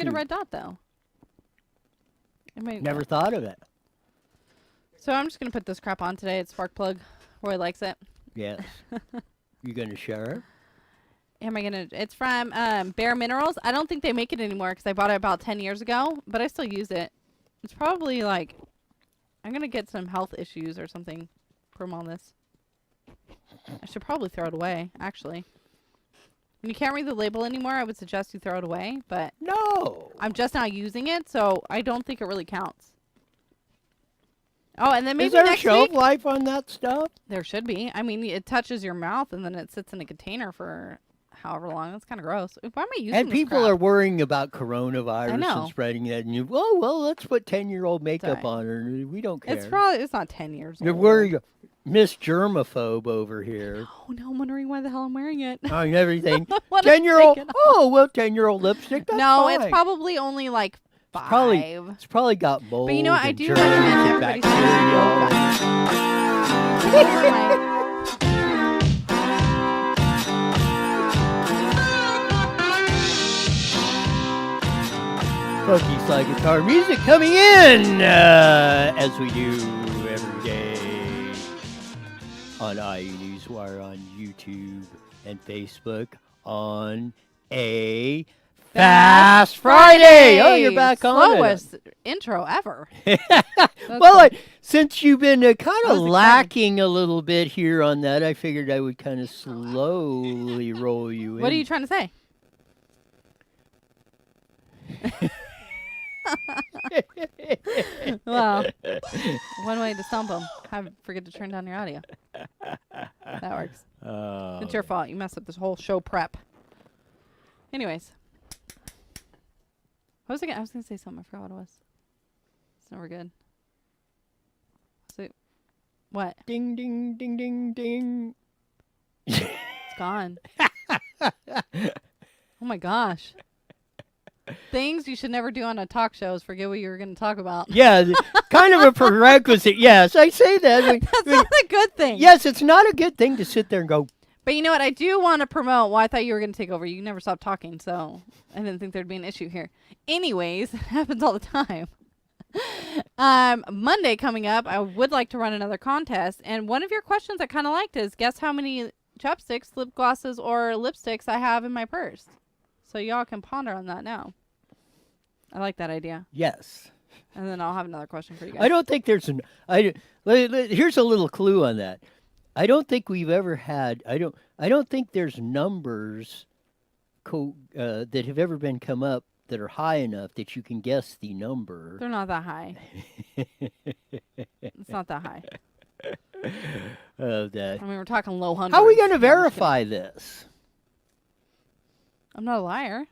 Get a red dot, though. Never thought of it. So I'm just going to put this crap on today. It's spark plug. Roy likes it. Yes. You going to share it? Am I going to? It's from Bare Minerals. I don't think they make it anymore because I bought it about 10 years ago, but I still use it. It's probably like, I'm going to get some health issues or something from all this. I should probably throw it away, actually. When you can't read the label anymore, I would suggest you throw it away, but no, I'm just now using it, so I don't think it really counts. Oh, and then maybe is there next a shelf week, life on that stuff? there should be. I mean, it touches your mouth and then it sits in a container for however long. That's kind of gross. Why am I using And this people crap? are worrying about coronavirus know. and spreading that. And well, let's put 10-year-old makeup right. on her. We don't care. It's not 10 years You're old. worried, Miss Germaphobe over here. Oh, no, I'm wondering why the hell I'm wearing it. Oh, and everything. What if 10-year-old. take it off? Oh, well, 10-year-old lipstick. That's No, fine. it's probably only like 5. It's probably got mold. But you know what? I and do germs recommend and everybody bacteria. Funky slide guitar music coming in as we do every day on IE Newswire, on YouTube and Facebook, on a Fast Friday. Oh, you're back on it. Slowest intro ever. Well, since you've been kind I of was lacking a little bit here on that, I figured I would kind of slowly roll you in. What are you trying to say? Well, one way to stump them. Forget to turn down your audio. That works. It's your fault. You messed up this whole show prep. Anyways. What was I going to say something. I forgot what it was. It's never good. So, what? Ding, ding, ding, ding, ding. It's gone. Oh, my gosh. Things you should never do on a talk show is forget what you were going to talk about. Yeah, kind of a prerequisite. Yes, I say that. That's not a good thing. Yes, it's not a good thing to sit there and go. But you know what? I do want to promote. Well, I thought you were going to take over. You never stopped talking, so I didn't think there'd be an issue here. Anyways, it happens all the time. Monday coming up, I would like to run another contest. And one of your questions I kind of liked is, guess how many chapsticks, lip glosses, or lipsticks I have in my purse. So y'all can ponder on that now. I like that idea. Yes. And then I'll have another question for you guys. I don't think there's here's a little clue on that. I don't think we've ever had. I don't think there's numbers that have ever been come up that are high enough that you can guess the number. They're not that high. It's not that high. That. I mean, we're talking low hundreds. How are we going to verify this? I'm not a liar.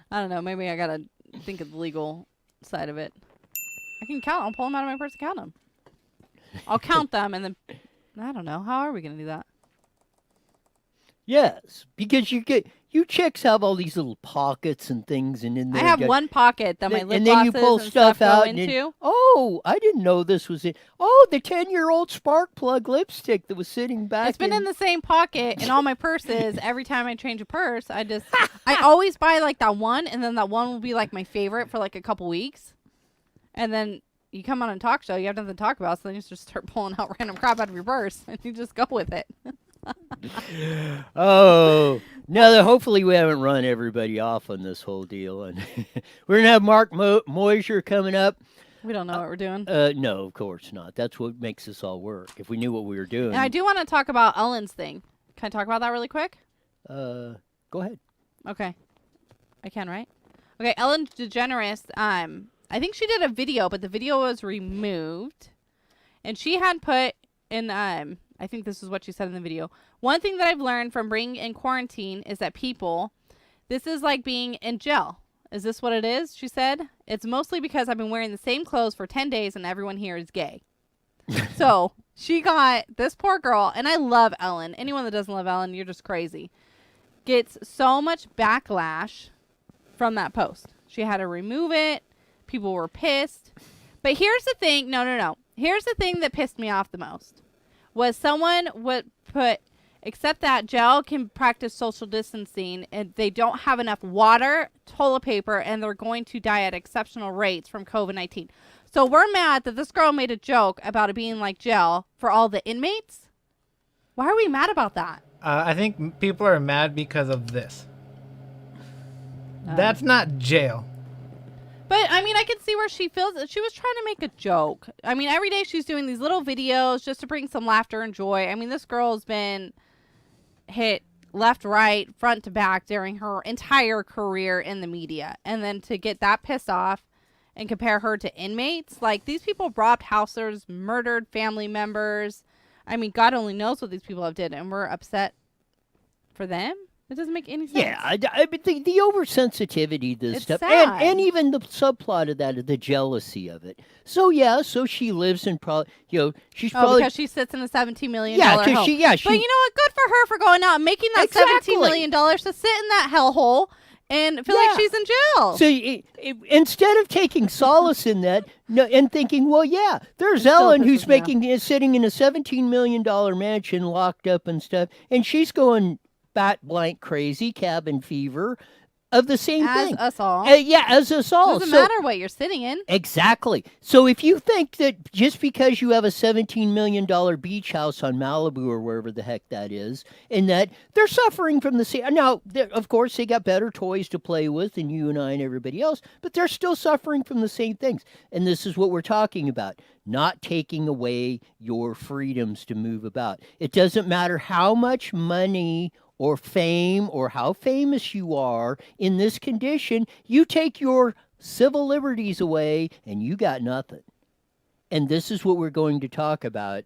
I don't know. Maybe I got to think of the legal side of it. I can count. I'll pull them out of my purse and count them. I'll count them and then, I don't know. How are we going to do that? Yes, because you chicks have all these little pockets and things, and in there I have one pocket that my lip and then you pull glosses stuff go out into. and oh, I didn't know this was it. Oh, the 10-year-old spark plug lipstick that was sitting back. It's been in the same pocket in all my purses. Every time I change a purse, I always buy like that one, and then that one will be like my favorite for like a couple weeks, and then you come on a talk show, you have nothing to talk about, so then you just start pulling out random crap out of your purse, and you just go with it. Oh, now hopefully we haven't run everybody off on this whole deal, and we're gonna have Mark MEUSER coming up. We don't know what we're doing. No, of course not. That's what makes this all work. If we knew what we were doing. And I do want to talk about Ellen's thing. Can I talk about that really quick? Go ahead. Okay, I can, right? Okay, Ellen DeGeneres. I think she did a video, but the video was removed, and she had put in I think this is what she said in the video. One thing that I've learned from being in quarantine is that this is like being in jail. Is this what it is? She said. It's mostly because I've been wearing the same clothes for 10 days and everyone here is gay. So she got this poor girl, and I love Ellen. Anyone that doesn't love Ellen, you're just crazy. Gets so much backlash from that post. She had to remove it. People were pissed. But here's the thing. No. Here's the thing that pissed me off the most. Was someone would put except that jail can practice social distancing, and they don't have enough water, toilet paper, and they're going to die at exceptional rates from COVID-19. So we're mad that this girl made a joke about it being like jail for all the inmates. Why are we mad about that? I think people are mad because of this. That's not jail. But, I mean, I can see where she feels. She was trying to make a joke. I mean, every day she's doing these little videos just to bring some laughter and joy. I mean, this girl's been hit left, right, front to back during her entire career in the media. And then to get that pissed off and compare her to inmates. Like, these people robbed houses, murdered family members. I mean, God only knows what these people have did. And we're upset for them? It doesn't make any sense. Yeah, but the oversensitivity to this It's stuff, sad. and even the subplot of that, the jealousy of it. So yeah, so she lives in probably, she's probably because she sits in a $17 million yeah, home. she But you know what? Good for her for going out and making that Exactly. $17 million to sit in that hellhole and feel like she's in jail. So instead of taking solace in that and thinking, well, yeah, there's still Ellen pisses who's me off. sitting in a $17 million mansion, locked up and stuff, and she's going bat blank crazy, cabin fever, of the same As thing. us all. As us all. Doesn't So- matter what you're sitting in. Exactly. So if you think that just because you have a $17 million beach house on Malibu or wherever the heck that is, and that they're suffering from the same. Now, of course, they got better toys to play with than you and I and everybody else, but they're still suffering from the same things. And this is what we're talking about. Not taking away your freedoms to move about. It doesn't matter how much money or fame or how famous you are in this condition, you take your civil liberties away and you got nothing. And this is what we're going to talk about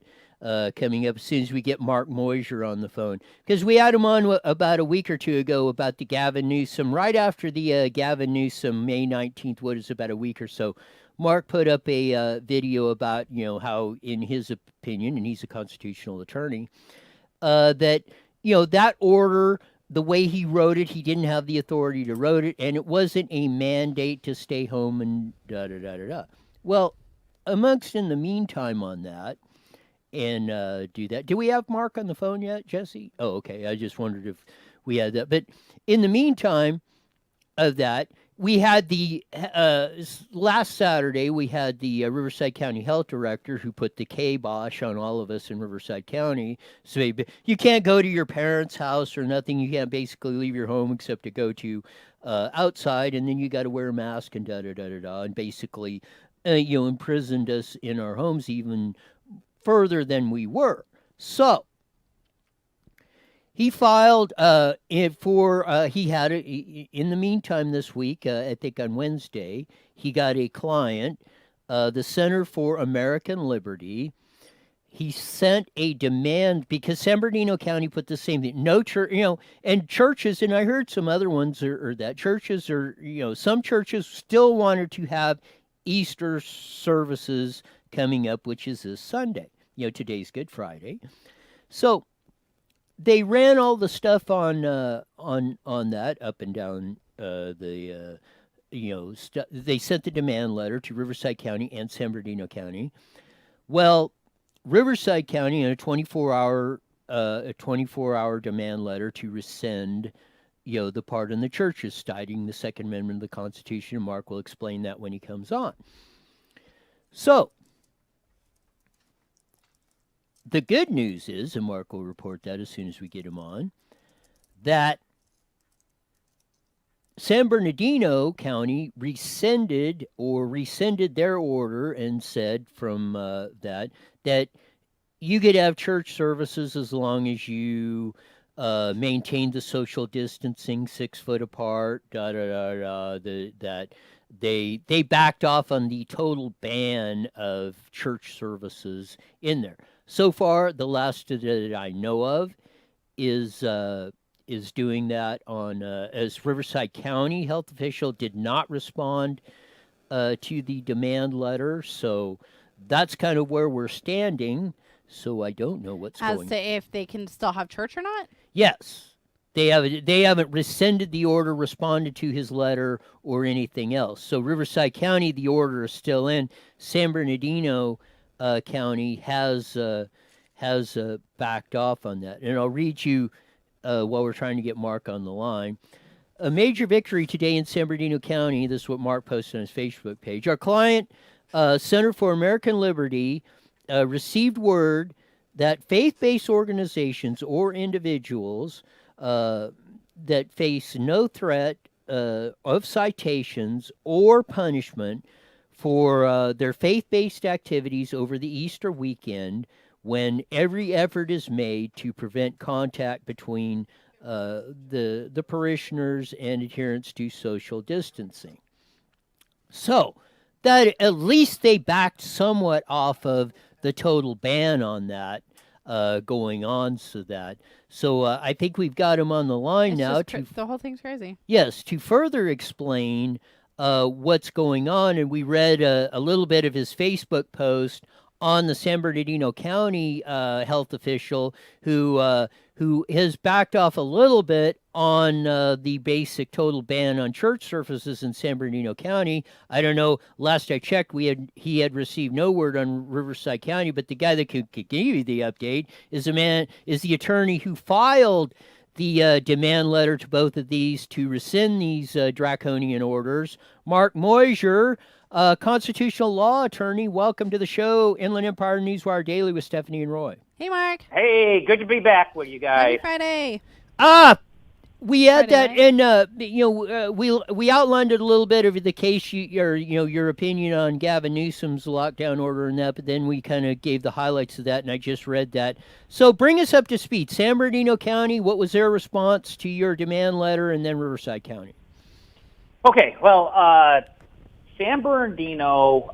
coming up as soon as we get Mark Moiser on the phone. Because we had him on about a week or two ago about the Gavin Newsom, right after the Gavin Newsom, May 19th, what is it, about a week or so. Mark put up a video about, how, in his opinion, and he's a constitutional attorney, that that order, the way he wrote it, he didn't have the authority to write it, and it wasn't a mandate to stay home and da-da-da-da-da. Well, amongst in the meantime on that, and do that. Do we have Mark on the phone yet, Jesse? Oh, okay. I just wondered if we had that. But in the meantime of that, we had the last Saturday, we had the Riverside County Health Director who put the kibosh on all of us in Riverside County. So you can't go to your parents' house or nothing. You can't basically leave your home except to go to outside, and then you got to wear a mask and da-da-da-da-da, and basically, imprisoned us in our homes even further than we were. So he filed he had in the meantime this week, I think on Wednesday, he got a client, the Center for American Liberty. He sent a demand because San Bernardino County put the same thing. No church, and churches, and I heard some other ones are that churches are, some churches still wanted to have Easter services coming up, which is this Sunday. Today's Good Friday. So they ran all the stuff on that up and down they sent the demand letter to Riverside County and San Bernardino County. Well, Riverside County in a 24-hour demand letter to rescind the part in the churches citing the Second Amendment of the Constitution, and Mark will explain that when he comes on. So the good news is, and Mark will report that as soon as we get him on, that San Bernardino County rescinded their order and said from that you could have church services as long as you maintain the social distancing, 6 foot apart, that they backed off on the total ban of church services in there. So far, the last that I know of is doing that on as Riverside County health official did not respond to the demand letter, so that's kind of where we're standing. So I don't know what's going on. As to if they can still have church or not? Yes. They haven't rescinded the order, responded to his letter, or anything else. So Riverside County, the order is still in. San Bernardino County has has backed off on that. And I'll read you while we're trying to get Mark on the line. A major victory today in San Bernardino County. This is what Mark posted on his Facebook page. Our client, Center for American Liberty, received word that faith-based organizations or individuals that face no threat of citations or punishment for their faith-based activities over the Easter weekend, when every effort is made to prevent contact between the parishioners and adherents to social distancing. So that at least they backed somewhat off of the total ban on that going on. So I think we've got him on the line now. The whole thing's crazy. Yes, to further explain what's going on, and we read a little bit of his Facebook post on the San Bernardino County health official who has backed off a little bit on the basic total ban on church services in San Bernardino County. I don't know. Last I checked, he had received no word on Riverside County, but the guy that could give you the update is the attorney who filed the demand letter to both of these to rescind these draconian orders. Mark MEUSER, constitutional law attorney. Welcome to the show, Inland Empire Newswire Daily with Stephanie and Roy. Hey, Mark. Hey, good to be back with you guys. Happy Friday. We had Friday that, and we outlined it a little bit over the case, your opinion on Gavin Newsom's lockdown order and that, but then we kind of gave the highlights of that, and I just read that. So bring us up to speed. San Bernardino County, what was their response to your demand letter, and then Riverside County? Okay, well, San Bernardino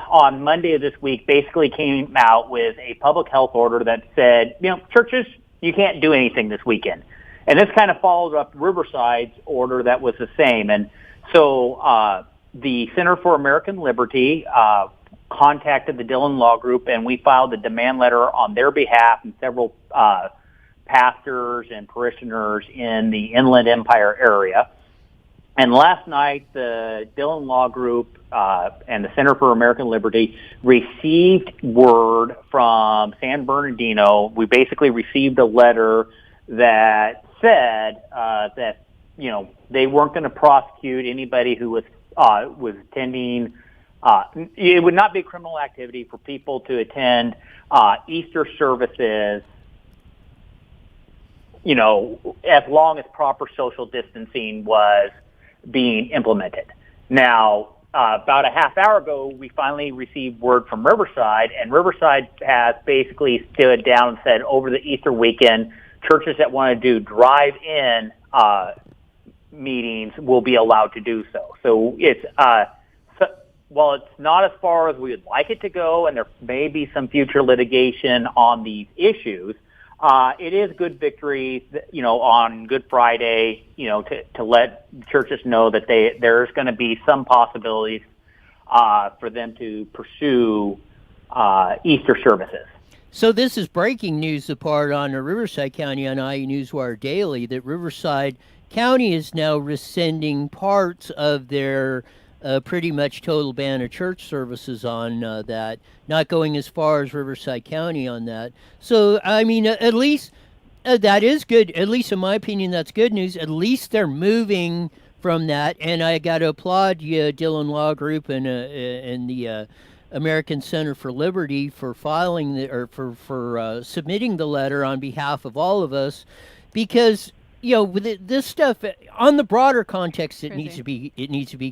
on Monday of this week basically came out with a public health order that said, churches, you can't do anything this weekend. And this kind of followed up Riverside's order that was the same. And so the Center for American Liberty contacted the Dillon Law Group, and we filed a demand letter on their behalf, and several pastors and parishioners in the Inland Empire area. And last night, the Dillon Law Group and the Center for American Liberty received word from San Bernardino. We basically received a letter that said that they weren't going to prosecute anybody who was attending. It would not be a criminal activity for people to attend Easter services, as long as proper social distancing was being implemented. Now, about a half hour ago, we finally received word from Riverside, and Riverside has basically stood down and said over the Easter weekend, churches that want to do drive-in meetings will be allowed to do so. So it's while it's not as far as we would like it to go, and there may be some future litigation on these issues, it is good victory, on Good Friday, to let churches know that there's going to be some possibilities for them to pursue Easter services. So this is breaking news apart on Riverside County on IU Newswire Daily, that Riverside County is now rescinding parts of their pretty much total ban of church services on that, not going as far as Riverside County on that. So, I mean, at least that is good. At least in my opinion, that's good news. At least they're moving from that. And I got to applaud Dillon Law Group and the American Center for Liberty for filing for submitting the letter on behalf of all of us, because with this stuff on the broader context, it needs to be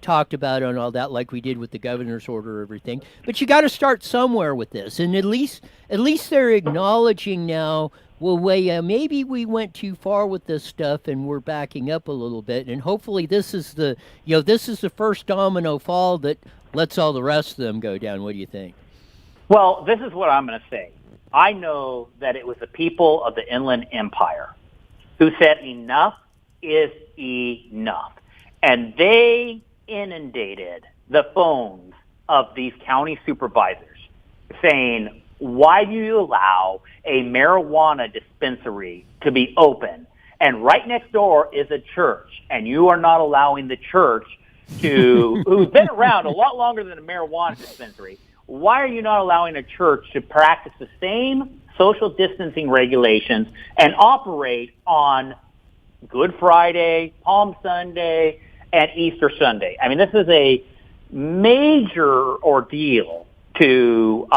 talked about and all that, like we did with the governor's order, everything. But you got to start somewhere with this, and at least they're acknowledging now. Well, maybe we went too far with this stuff, and we're backing up a little bit. And hopefully, this is the first domino fall that lets all the rest of them go down. What do you think? Well, this is what I'm going to say. I know that it was the people of the Inland Empire who said enough is enough. And they inundated the phones of these county supervisors saying, why do you allow a marijuana dispensary to be open? And right next door is a church, and you are not allowing the church who's been around a lot longer than a marijuana dispensary. why are you not allowing a church to practice the same social distancing regulations and operate on Good Friday, Palm Sunday, and Easter Sunday? I mean, this is a major ordeal to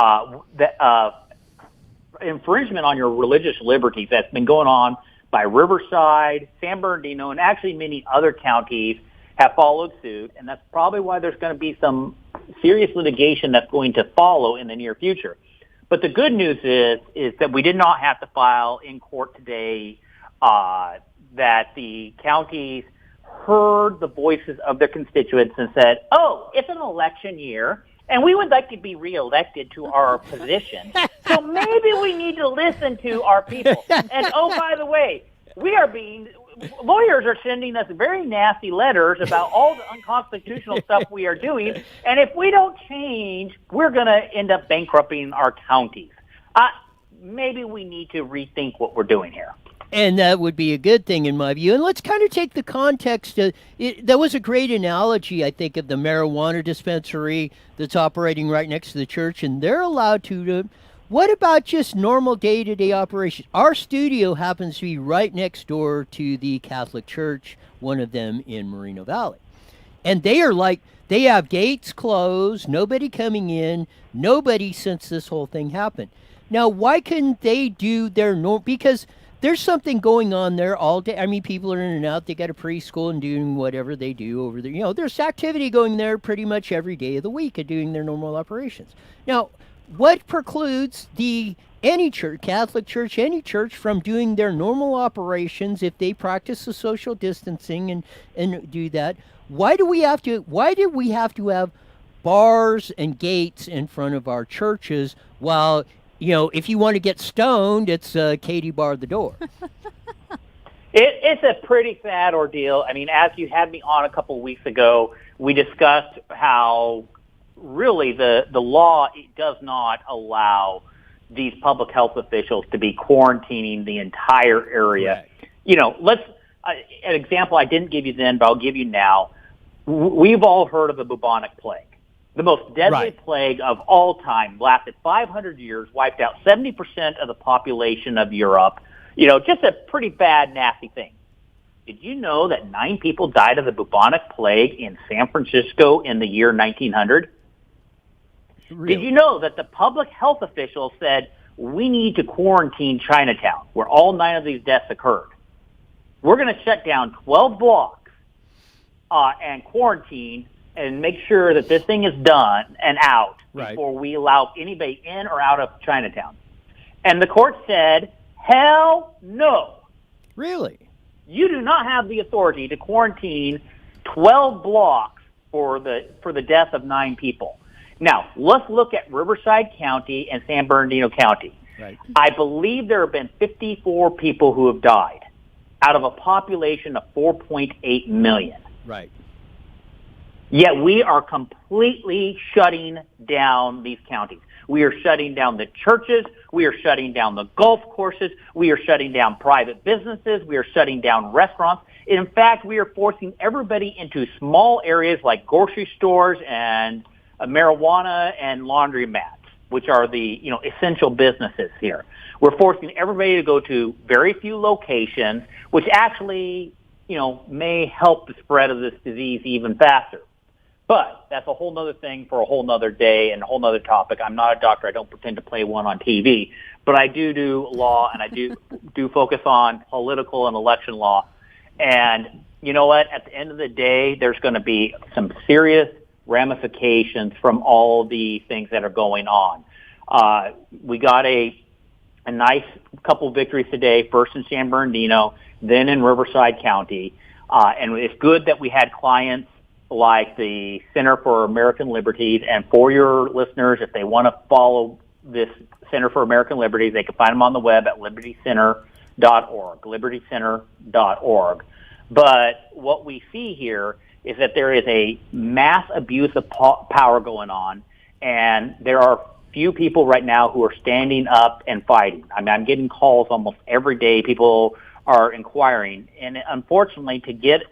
infringement on your religious liberties that's been going on by Riverside, San Bernardino, and actually many other counties have followed suit, and that's probably why there's going to be some serious litigation that's going to follow in the near future. But the good news is that we did not have to file in court today, that the counties heard the voices of their constituents and said, oh, it's an election year, and we would like to be reelected to our position, so maybe we need to listen to our people. And oh, by the way, lawyers are sending us very nasty letters about all the unconstitutional stuff we are doing, and if we don't change, we're going to end up bankrupting our counties. Maybe we need to rethink what we're doing here. And that would be a good thing in my view. And let's kind of take the context. That was a great analogy, I think, of the marijuana dispensary that's operating right next to the church, and they're allowed to. What about just normal day-to-day operations? Our studio happens to be right next door to the Catholic Church, one of them in Moreno Valley. And they have gates closed, nobody coming in, nobody since this whole thing happened. Now, why couldn't they do their normal? Because there's something going on there all day. I mean, people are in and out. They got a preschool and doing whatever they do over there. You know, there's activity going there pretty much every day of the week and doing their normal operations. Now, what precludes any church, Catholic Church, any church from doing their normal operations if they practice the social distancing and do that? Why did we have to have bars and gates in front of our churches while, you know, if you want to get stoned, it's Katie barred the door? It's a pretty sad ordeal. I mean, as you had me on a couple of weeks ago, we discussed how really the law does not allow these public health officials to be quarantining the entire area. Right. You know, an example I didn't give you then, but I'll give you now. We've all heard of the bubonic plague. The most deadly plague of all time, lasted 500 years, wiped out 70% of the population of Europe. You know, just a pretty bad, nasty thing. Did you know that 9 people died of the bubonic plague in San Francisco in the year 1900? Really? Did you know that the public health officials said, we need to quarantine Chinatown, where all 9 of these deaths occurred? We're going to shut down 12 blocks and quarantine and make sure that this thing is done and out before we allow anybody in or out of Chinatown. And the court said, hell no. Really? You do not have the authority to quarantine 12 blocks for the death of 9 people. Now, let's look at Riverside County and San Bernardino County. Right. I believe there have been 54 people who have died out of a population of 4.8 million. Right. Yet we are completely shutting down these counties. We are shutting down the churches. We are shutting down the golf courses. We are shutting down private businesses. We are shutting down restaurants. In fact, we are forcing everybody into small areas like grocery stores and marijuana and laundromats, which are the essential businesses here. We're forcing everybody to go to very few locations, which actually may help the spread of this disease even faster. But that's a whole nother thing for a whole nother day and a whole nother topic. I'm not a doctor. I don't pretend to play one on TV, but I do law, and I do focus on political and election law. And you know what? At the end of the day, there's going to be some serious ramifications from all the things that are going on. We got a nice couple victories today, first in San Bernardino, then in Riverside County. And it's good that we had clients like the Center for American Liberties. And for your listeners, if they want to follow this Center for American Liberties, they can find them on the web at libertycenter.org. But what we see here is that there is a mass abuse of power going on, and there are few people right now who are standing up and fighting. I mean, I'm getting calls almost every day. People are inquiring, and unfortunately, to get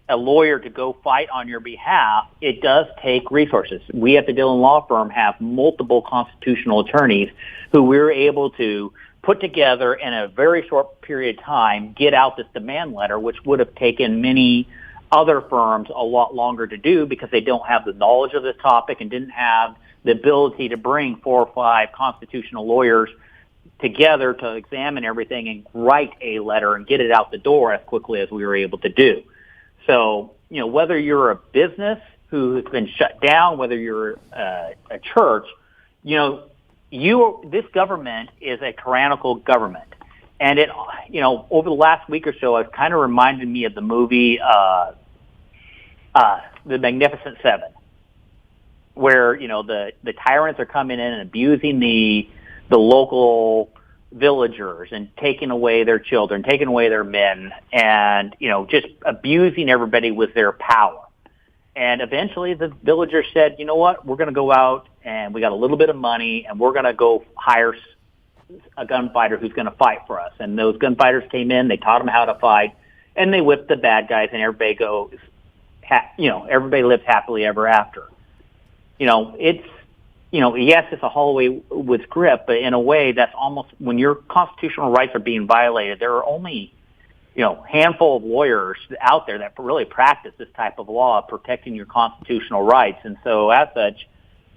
a lawyer to go fight on your behalf, it does take resources. We at the Dillon Law Firm have multiple constitutional attorneys who we're able to put together in a very short period of time, get out this demand letter, which would have taken many other firms a lot longer to do because they don't have the knowledge of this topic and didn't have the ability to bring 4 or 5 constitutional lawyers together to examine everything and write a letter and get it out the door as quickly as we were able to do. So, whether you're a business who has been shut down, whether you're a church, this government is a tyrannical government. And it, over the last week or so, it's kind of reminded me of the movie, The Magnificent Seven, where, the tyrants are coming in and abusing the local villagers and taking away their children, taking away their men, and, just abusing everybody with their power. And eventually the villagers said, you know what, we're going to go out and we got a little bit of money and we're going to go hire a gunfighter who's going to fight for us. And those gunfighters came in, they taught them how to fight, and they whipped the bad guys, and everybody goes, everybody lives happily ever after. Yes, it's a Hollywood script, but in a way that's almost, when your constitutional rights are being violated, there are only, handful of lawyers out there that really practice this type of law, protecting your constitutional rights. And so as such,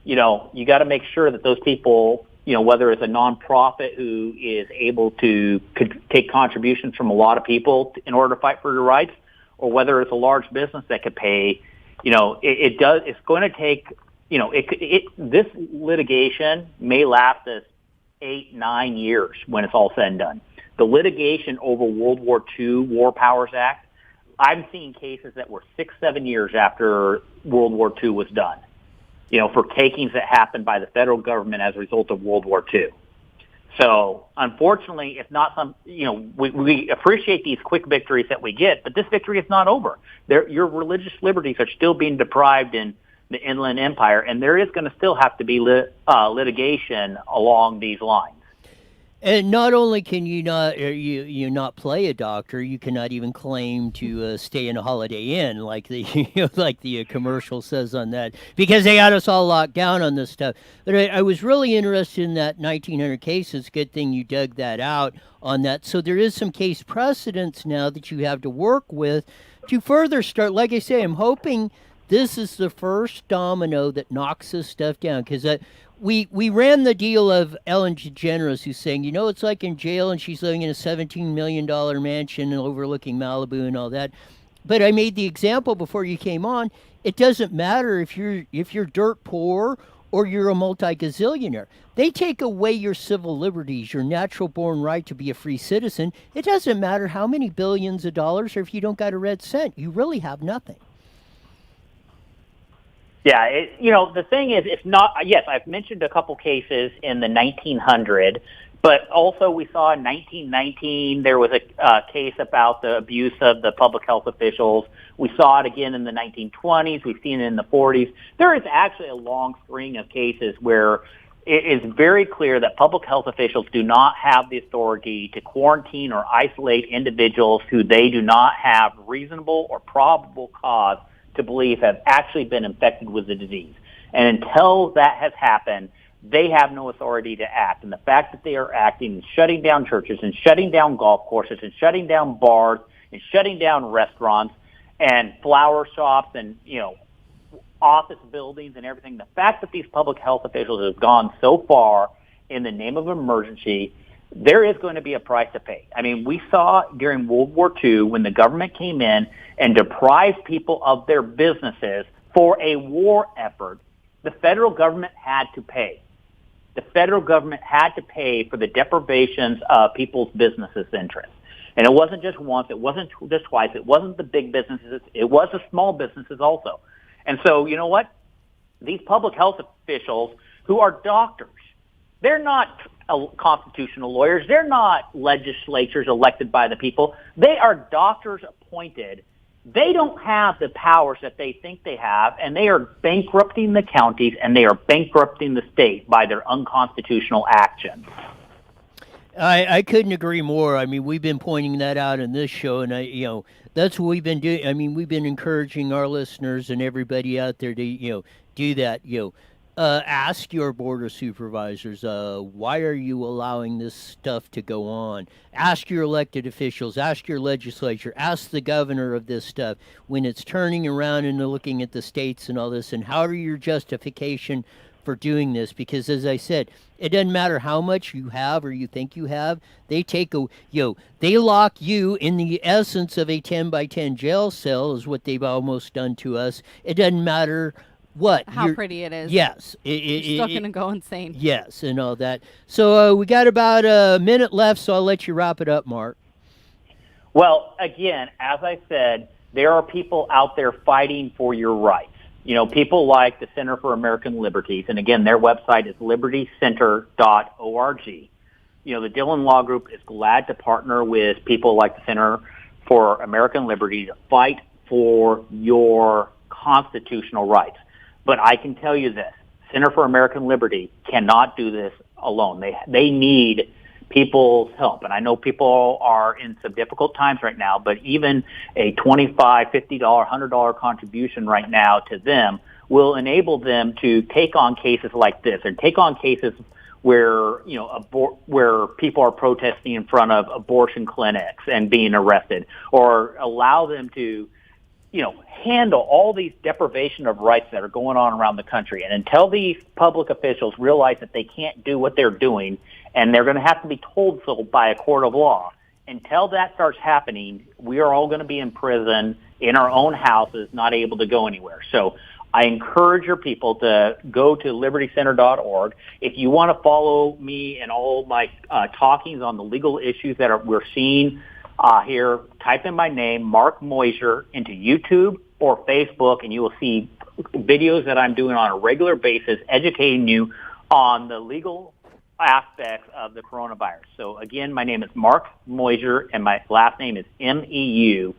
you got to make sure that those people, whether it's a nonprofit who is able to take contributions from a lot of people in order to fight for your rights, or whether it's a large business that could pay, it's going to take, this litigation may last us 8-9 years when it's all said and done. The litigation over World War II War Powers Act, I've seen cases that were 6-7 years after World War II was done, for takings that happened by the federal government as a result of World War II. So, unfortunately, it's not we appreciate these quick victories that we get, but this victory is not over. Your religious liberties are still being deprived in the Inland Empire, and there is going to still have to be litigation along these lines. And not only can you not play a doctor, you cannot even claim to stay in a Holiday Inn like the commercial says on that, because they got us all locked down on this stuff. But I was really interested in that 1900 cases. Good thing you dug that out on that. So there is some case precedents now that you have to work with to further start. Like I say, I'm hoping this is the first domino that knocks this stuff down, because we ran the deal of Ellen DeGeneres, who's saying, it's like in jail and she's living in a $17 million mansion overlooking Malibu and all that. But I made the example before you came on. It doesn't matter if you're dirt poor or you're a multi-gazillionaire. They take away your civil liberties, your natural-born right to be a free citizen. It doesn't matter how many billions of dollars, or if you don't got a red cent, you really have nothing. Yeah, the thing is, it's not, yes, I've mentioned a couple cases in the 1900, but also we saw in 1919, there was a case about the abuse of the public health officials. We saw it again in the 1920s. We've seen it in the 40s. There is actually a long string of cases where it is very clear that public health officials do not have the authority to quarantine or isolate individuals who they do not have reasonable or probable cause to believe have actually been infected with the disease. And until that has happened, they have no authority to act. And the fact that they are acting and shutting down churches and shutting down golf courses and shutting down bars and shutting down restaurants and flower shops and, office buildings and everything, the fact that these public health officials have gone so far in the name of emergency, there is going to be a price to pay. I mean, we saw during World War II when the government came in and deprived people of their businesses for a war effort, the federal government had to pay. The federal government had to pay for the deprivations of people's businesses' interests. And it wasn't just once, it wasn't just twice, it wasn't the big businesses, it was the small businesses also. And so, you know what? These public health officials who are doctors, they're not constitutional lawyers. They're not legislatures elected by the people. They are doctors appointed. They don't have the powers that they think they have, and they are bankrupting the counties and they are bankrupting the state by their unconstitutional actions. I couldn't agree more. I mean, we've been pointing that out in this show, and that's what we've been doing. I mean, we've been encouraging our listeners and everybody out there to do that. Ask your board of supervisors, why are you allowing this stuff to go on? Ask your elected officials, ask your legislature, ask the governor of this stuff when it's turning around and looking at the states and all this, and how are your justification for doing this? Because as I said, it doesn't matter how much you have or you think you have. They they lock you in the essence of a 10 by 10 jail cell is what they've almost done to us. It doesn't matter what How pretty it is. Yes, You're still going to go insane. Yes, and all that. So we got about a minute left, so I'll let you wrap it up, Mark. Well, again, as I said, there are people out there fighting for your rights. People like the Center for American Liberties, and again, their website is libertycenter.org. The Dillon Law Group is glad to partner with people like the Center for American Liberty to fight for your constitutional rights. But I can tell you this, Center for American Liberty cannot do this alone. They need people's help. And I know people are in some difficult times right now, but even a $25, $50, $100 contribution right now to them will enable them to take on cases like this and take on cases where, where people are protesting in front of abortion clinics and being arrested, or allow them to handle all these deprivation of rights that are going on around the country. And until these public officials realize that they can't do what they're doing, and they're going to have to be told so by a court of law, until that starts happening, we are all going to be in prison, in our own houses, not able to go anywhere. So I encourage your people to go to libertycenter.org. If you want to follow me and all my talkings on the legal issues that we're seeing here, type in my name, Mark MEUSER, into YouTube or Facebook, and you will see videos that I'm doing on a regular basis educating you on the legal aspects of the coronavirus. So again, my name is Mark MEUSER, and my last name is MEUSER.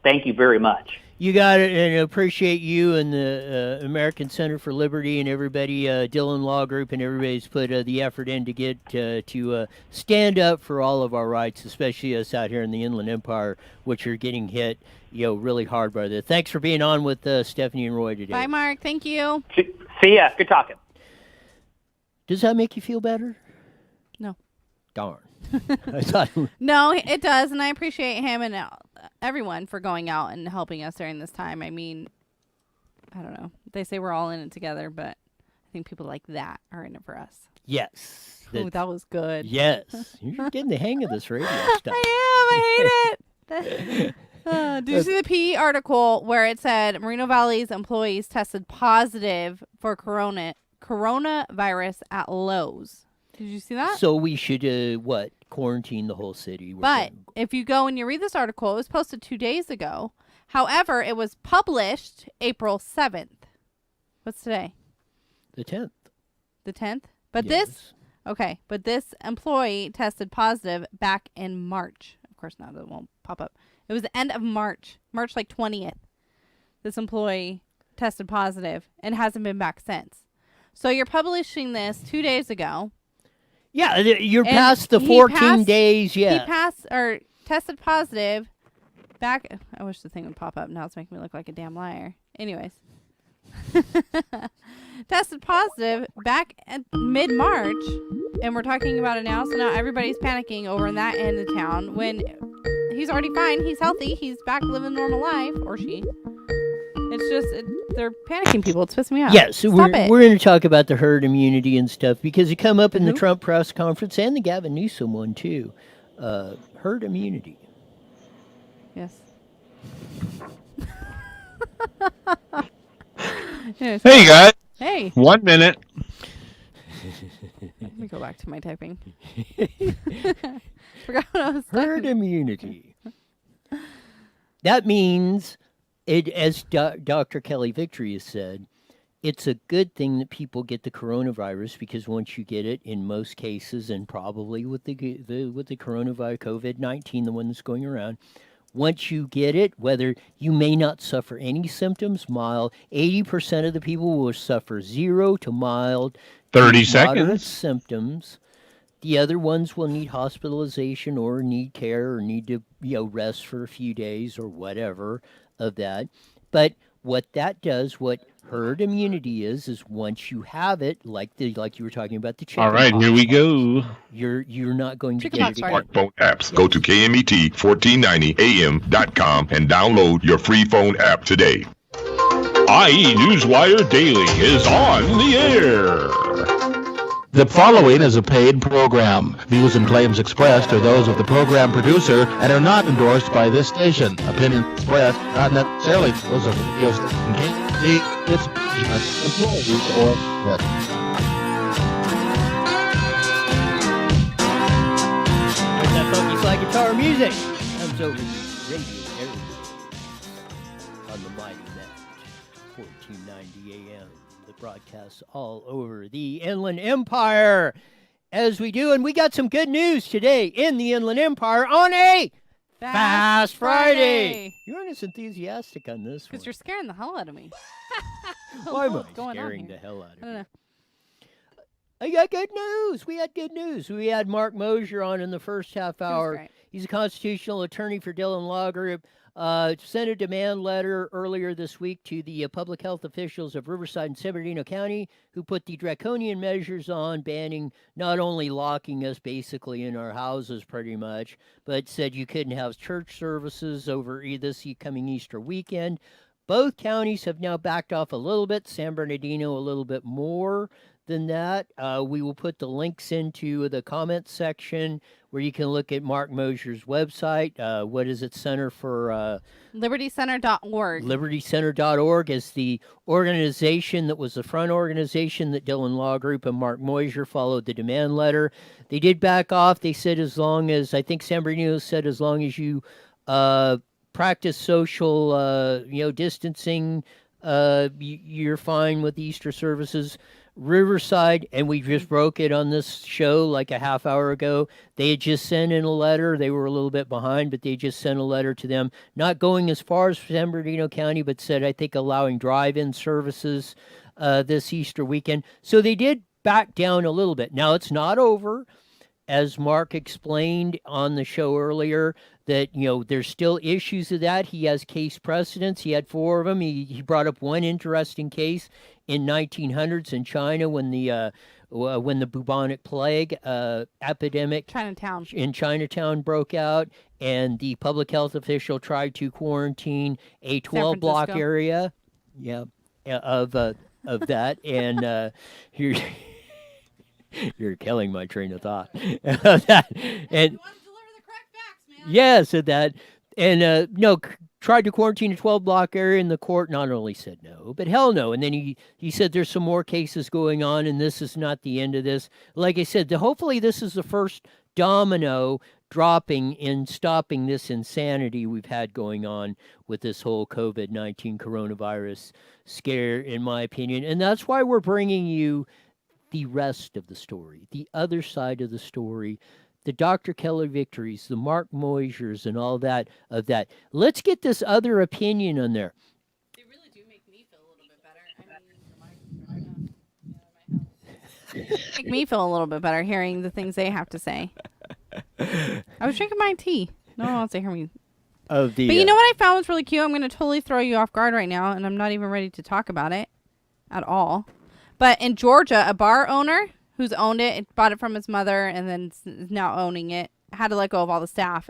Thank you very much. You got it, and I appreciate you and the American Center for Liberty and everybody, Dillon Law Group, and everybody's put the effort in to get to stand up for all of our rights, especially us out here in the Inland Empire, which are getting hit, really hard by this. Thanks for being on with Stephanie and Roy today. Bye, Mark. Thank you. See ya. Good talking. Does that make you feel better? No. Darn. I thought. No, it does, and I appreciate him and everyone for going out and helping us during this time. I mean, I don't know. They say we're all in it together, but I think people like that are in it for us. Yes. Ooh, that was good. Yes. You're getting the hang of this radio stuff. I hate it. Did you see the PE article where it said Moreno Valley's employees tested positive for coronavirus at Lowe's? Did you see that? So we should, quarantine the whole city? But if you go and you read this article, it was posted 2 days ago. However, it was published April 7th. What's today? The 10th. The 10th? But Yes. but this employee tested positive back in March. Of course, now it won't pop up. It was the end of March, March 20th. This employee tested positive and hasn't been back since. So you're publishing this 2 days ago. Yeah, you're And past the he 14 days. Yeah. He passed or tested positive back. I wish the thing would pop up. Now it's making me look like a damn liar. Anyways. Tested positive back at mid-March. And we're talking about it now. So now everybody's panicking over in that end of town when he's already fine. He's healthy. He's back living normal life. Or she. It's just, they're panicking people. It's pissing me off. Yes, Stop it. we're going to talk about the herd immunity and stuff because it come up in the Trump press conference and the Gavin Newsom one too. Herd immunity. Yes. Hey, guys. Hey. 1 minute. Let me go back to my typing. Forgot what I was Herd immunity. That means, as Dr. Kelly Victory has said, it's a good thing that people get the coronavirus because once you get it, in most cases, and probably with the coronavirus, COVID-19, the one that's going around, once you get it, whether you may not suffer any symptoms, mild, 80% of the people will suffer 0 to mild, 30 moderate seconds. symptoms. The other ones will need hospitalization or need care or need to, rest for a few days or whatever of that. But what that does, what herd immunity is once you have it, like you were talking about the chicken. All right, here we go. You're not going to Chicken get it pox, again. Smartphone apps. Go to KMET1490am.com and download your free phone app today. IE Newswire Daily is on the air. The following is a paid program. Views and claims expressed are those of the program producer and are not endorsed by this station. Opinions expressed not necessarily those of the radio station, its employees, or guests. There's that funky slide guitar music. Comes over the radio airwaves on the mighty net, 1490 AM. The broadcasts all over the Inland Empire as we do. And we got some good news today in the Inland Empire on a Fast Friday. You aren't as enthusiastic on this one. Because you're scaring the hell out of me. Why am I What's going on scaring here? the hell out of I don't you? know. I got good news. We had good news. We had Mark MEUSER on in the first half hour. great. He's a constitutional attorney for Dillon Law Group. Sent a demand letter earlier this week to the public health officials of Riverside and San Bernardino County, who put the draconian measures on, banning not only locking us basically in our houses pretty much, but said you couldn't have church services over this coming Easter weekend. Both counties have now backed off a little bit, San Bernardino a little bit more than that. We will put the links into the comments section where you can look at Mark MEUSER's website. What is it? Center for LibertyCenter.org. LibertyCenter.org is the organization that was the front organization that Dillon Law Group and Mark MEUSER followed the demand letter. They did back off. They said as long as, I think San Bernardino said as long as you practice social distancing, you're fine with Easter services. Riverside, and we just broke it on this show like a half hour ago, they had just sent in a letter. They were a little bit behind, but they just sent a letter to them, not going as far as San Bernardino County, but said, I think, allowing drive-in services this Easter weekend. So they did back down a little bit. Now, it's not over. As Mark explained on the show earlier, that, there's still issues of that. He has case precedents. He had 4 of them. He brought up one interesting case in 1900s in China when the bubonic plague epidemic in Chinatown broke out, and the public health official tried to quarantine a 12-block area, of that, and here. You're killing my train of thought. And you want to deliver the correct facts, man. yes, tried to quarantine a 12-block area, and the court not only said no, but hell no. And then he said there's some more cases going on, and this is not the end of this. Like I said, hopefully this is the first domino dropping in stopping this insanity we've had going on with this whole COVID-19 coronavirus scare, in my opinion. And that's why we're bringing you the rest of the story, the other side of the story, the Dr. Kelly victories, the Mark MEUSERs, and all that of that. Let's get this other opinion on there. They really do make me feel a little bit better. Make me feel a little bit better hearing the things they have to say. I was drinking my tea. No one wants to hear me. But you know what I found was really cute? I'm going to totally throw you off guard right now, and I'm not even ready to talk about it at all. But in Georgia, a bar owner who's owned it, bought it from his mother, and then is now owning it, had to let go of all the staff.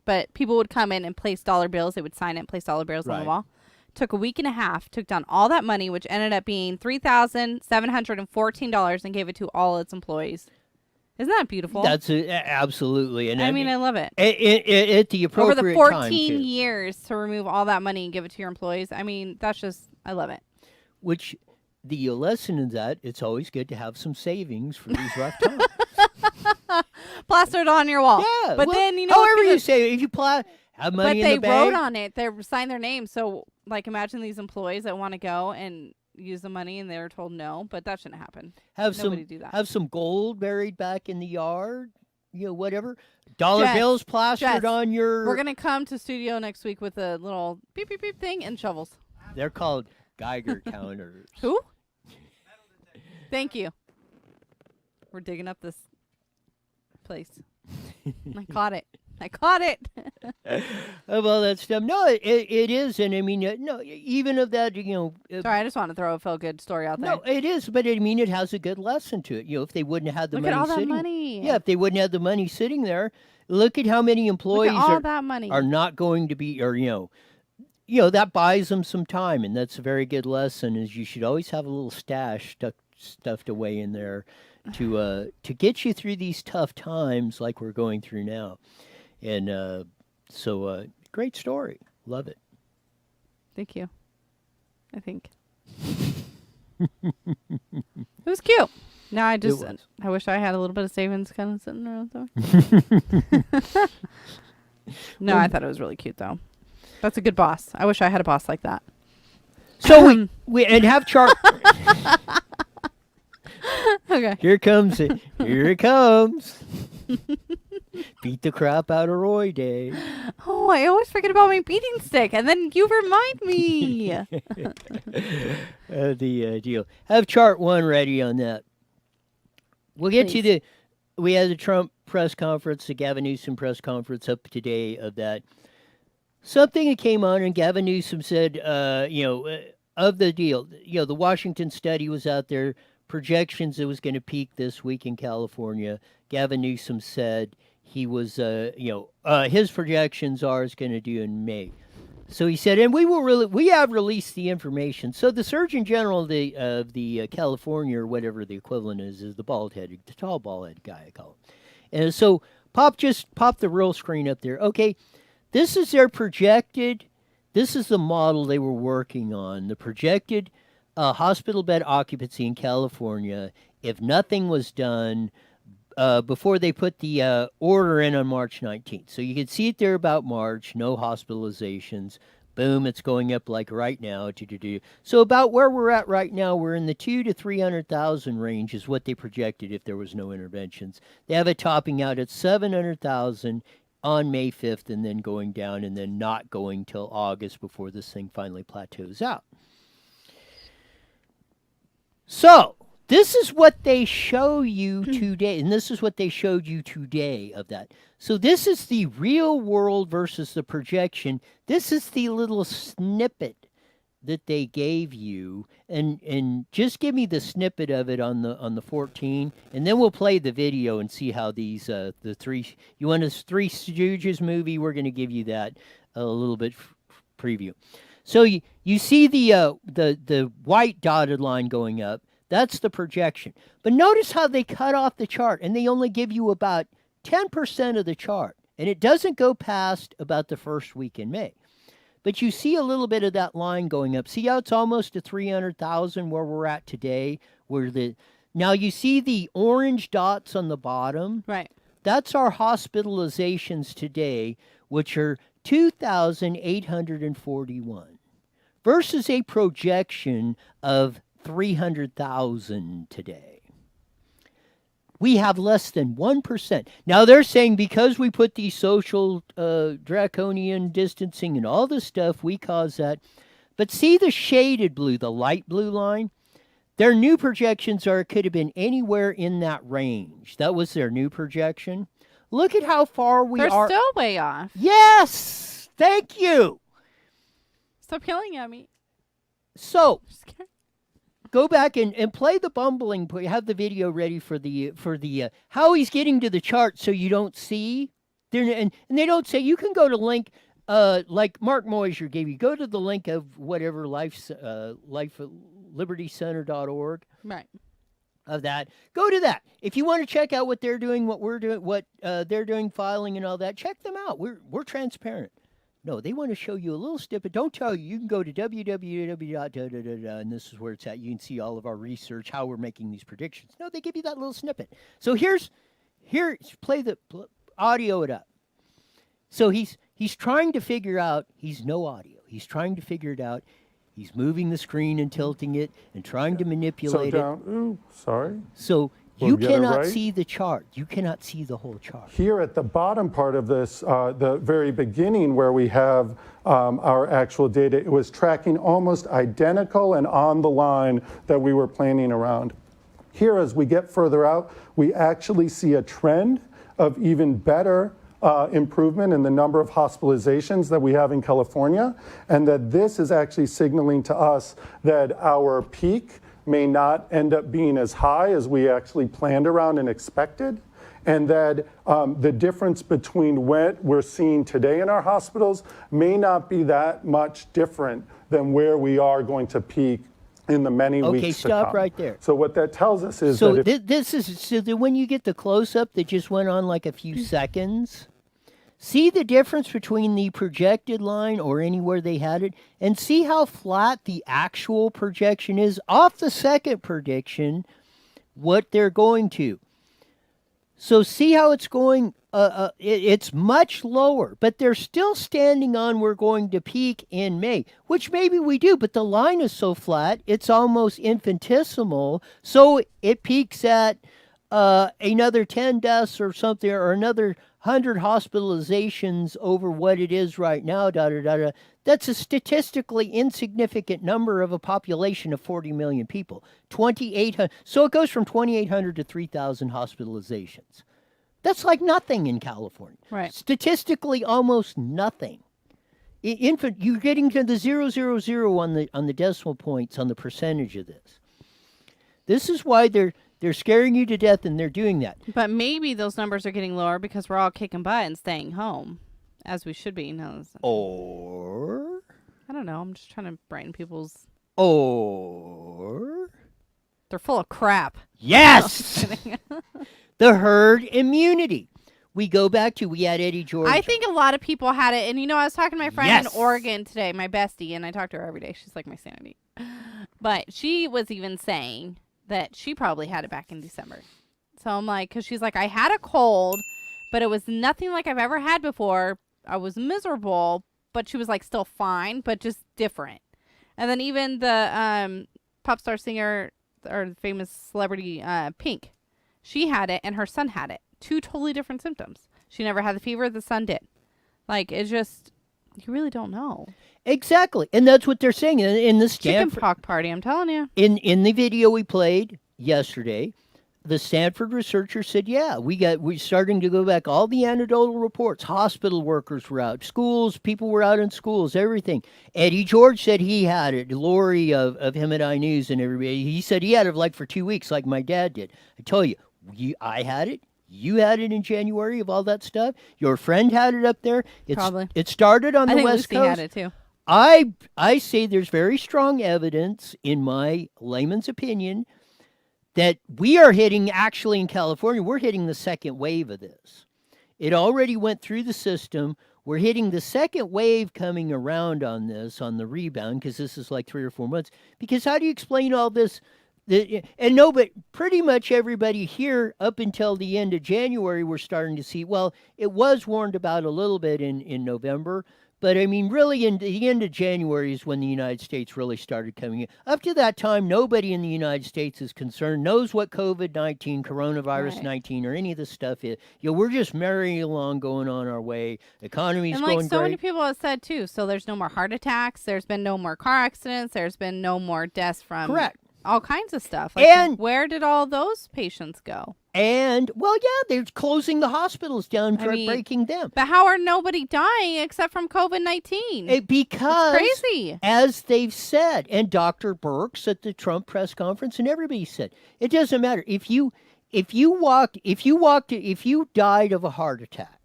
But people would come in and place dollar bills. They would sign it and place dollar bills on the wall. Took a week and a half, took down all that money, which ended up being $3,714, and gave it to all its employees. Isn't that beautiful? That's absolutely. And I mean, I love it. At the appropriate Over the time, 14 too. years to remove all that money and give it to your employees. I mean, that's just, I love it. Which, the lesson in that, it's always good to have some savings for these rough times. Plastered on your wall. Yeah. But well, then, however you say it, if you have money in the But they bank. wrote on it. They signed their name. So, like, imagine these employees that want to go and use the money, and they were told no. But that shouldn't happen. Nobody do that. Have some gold buried back in the yard. Whatever. Dollar bills plastered on your. We're gonna come to studio next week with a little beep beep beep thing and shovels. They're called Geiger counters. Who? Thank you. We're digging up this Please. I caught it. I caught it. Well, that's dumb. No, it is, and I mean, no, even of that, Sorry, I just want to throw a feel good story out there. No, it is, but I mean, it has a good lesson to it. If they wouldn't have had the Look money at all that sitting, money. yeah, if they wouldn't have the money sitting there, look at how many employees Look at all that money. are not going to be, or that buys them some time, and that's a very good lesson. Is you should always have a little stash stuffed away in there to get you through these tough times like we're going through now. And so great story. Love it. Thank you. I think. It was cute. Now I wish I had a little bit of savings kind of sitting around though. No, I thought it was really cute though. That's a good boss. I wish I had a boss like that. So we and have chart. Okay. Here comes it. Here it comes. Beat the crap out of Roy Day. Oh, I always forget about my beating stick, and then you remind me. The deal. Have chart 1 ready on that. We'll get to we had the Trump press conference, the Gavin Newsom press conference up today of that. Something that came on, and Gavin Newsom said, of the deal, the Washington study was out there, projections it was going to peak this week in California. Gavin Newsom said he was, his projections are it's going to do in May. So he said, and we have released the information. So the Surgeon General of the California, or whatever the equivalent is the bald-headed, the tall bald-headed guy, I call him. And so pop the real screen up there. Okay, this is their projected, this is the model they were working on, the projected hospital bed occupancy in California if nothing was done before they put the order in on March 19th. So you can see it there about March, no hospitalizations. Boom, it's going up like right now. So about where we're at right now, we're in the 200,000 to 300,000 range is what they projected if there was no interventions. They have it topping out at 700,000 on May 5th and then going down and then not going till August before this thing finally plateaus out. So this is what they show you today, and this is what they showed you today of that. So this is the real world versus the projection. This is the little snippet that they gave you, and just give me the snippet of it on the 14, and then we'll play the video and see how these the three. You want a Three Stooges movie? We're going to give you that a little bit preview. So you see the white dotted line going up. That's the projection. But notice how they cut off the chart, and they only give you about 10% of the chart. And it doesn't go past about the first week in May. But you see a little bit of that line going up. See how it's almost to 300,000 where we're at today? Now you see the orange dots on the bottom? Right. That's our hospitalizations today, which are 2,841 versus a projection of 300,000 today. We have less than 1%. Now they're saying because we put these social draconian distancing and all this stuff, we cause that. But see the shaded blue, the light blue line? Their new projections are it could have been anywhere in that range. That was their new projection. Look at how far we are. They're still way off. Yes! Thank you! Stop yelling at me. So, Just kidding. go back and play the bumbling. Have the video ready for the how he's getting to the chart so you don't see. And they don't say, you can go to link, like Mark Moiser gave you. Go to the link of whatever libertycenter.org. Right. Of that. Go to that. If you want to check out what they're doing, what we're doing, what they're doing, filing and all that, check them out. We're transparent. No, they want to show you a little snippet. Don't tell you. You can go to www. And this is where it's at. You can see all of our research, how we're making these predictions. No, they give you that little snippet. So here, play the audio it up. So he's trying to figure out. He's no audio. He's trying to figure it out. He's moving the screen and tilting it and trying to manipulate it. Ooh, sorry. So We'll you get it cannot right. see the chart. You cannot see the whole chart. Here at the bottom part of this, the very beginning where we have our actual data, it was tracking almost identical and on the line that we were planning around. Here, as we get further out, we actually see a trend of even better improvement in the number of hospitalizations that we have in California, and that this is actually signaling to us that our peak may not end up being as high as we actually planned around and expected, and that the difference between what we're seeing today in our hospitals may not be that much different than where we are going to peak in the many weeks to come. Okay, stop right there. So what that tells us is So that if this is so that when you get the close-up that just went on like a few seconds, see the difference between the projected line or anywhere they had it, and see how flat the actual projection is off the second prediction, what they're going to. So see how it's going, it's much lower, but they're still standing on we're going to peak in May, which maybe we do, but the line is so flat, it's almost infinitesimal, so it peaks at another 10 deaths or something, or another 100 hospitalizations over what it is right now, That's a statistically insignificant number of a population of 40 million people. 2,800. So it goes from 2,800 to 3,000 hospitalizations. That's like nothing in California. Right. Statistically, almost nothing. You're getting to the 000 on the decimal points on the percentage of this. This is why they're scaring you to death, and they're doing that. But maybe those numbers are getting lower because we're all kicking butt and staying home, as we should be. No, Or I don't know. I'm just trying to brighten people's. Or They're full of crap. yes, the herd immunity. We go back to, we had Eddie George. I think a lot of people had it. And, you know, I was talking to my friend Yes. in Oregon today, my bestie, and I talk to her every day. She's like my sanity. But she was even saying that she probably had it back in December. So I'm like, because she's like, I had a cold, but it was nothing like I've ever had before. I was miserable, but she was like still fine, but just different. And then even the pop star singer or famous celebrity Pink, she had it and her son had it. 2 totally different symptoms. She never had the fever, the son did. Like, it's just, you really don't know. Exactly, and that's what they're saying in the Chicken Stanford pox party, I'm telling you. in the video we played yesterday. The Stanford researcher said, "Yeah, we're starting to go back. All the anecdotal reports. Hospital workers were out, schools, people were out in schools, everything." Eddie George said he had it. Lori of him at iNews and everybody, he said he had it like for 2 weeks, like my dad did. I tell you, I had it. You had it in January of all that stuff. Your friend had it up there. Probably. It started on I the think West Lucy Coast. had it too. I say there's very strong evidence, in my layman's opinion, that we are hitting, actually in California, we're hitting the second wave of this. It already went through the system. We're hitting the second wave coming around on this, on the rebound, because this is like 3 or 4 months. Because how do you explain all this? And no, but pretty much everybody here up until the end of January, we're starting to see, well, it was warned about a little bit in November. But I mean, really, in the end of January is when the United States really started coming in. Up to that time, nobody in the United States is concerned, knows what COVID-19, coronavirus 19, or any of this stuff is. We're just merry along, going on our way. Economy's And going like so great. many people have said too, so there's no more heart attacks, there's been no more car accidents, there's been no more deaths from Correct. all kinds of stuff. Like, And- where did all those patients go? And, well, yeah, they're closing the hospitals down, I mean, breaking them. But how are nobody dying except from COVID-19? Because, crazy. as they've said, and Dr. Birx at the Trump press conference, and everybody said, it doesn't matter if you died of a heart attack,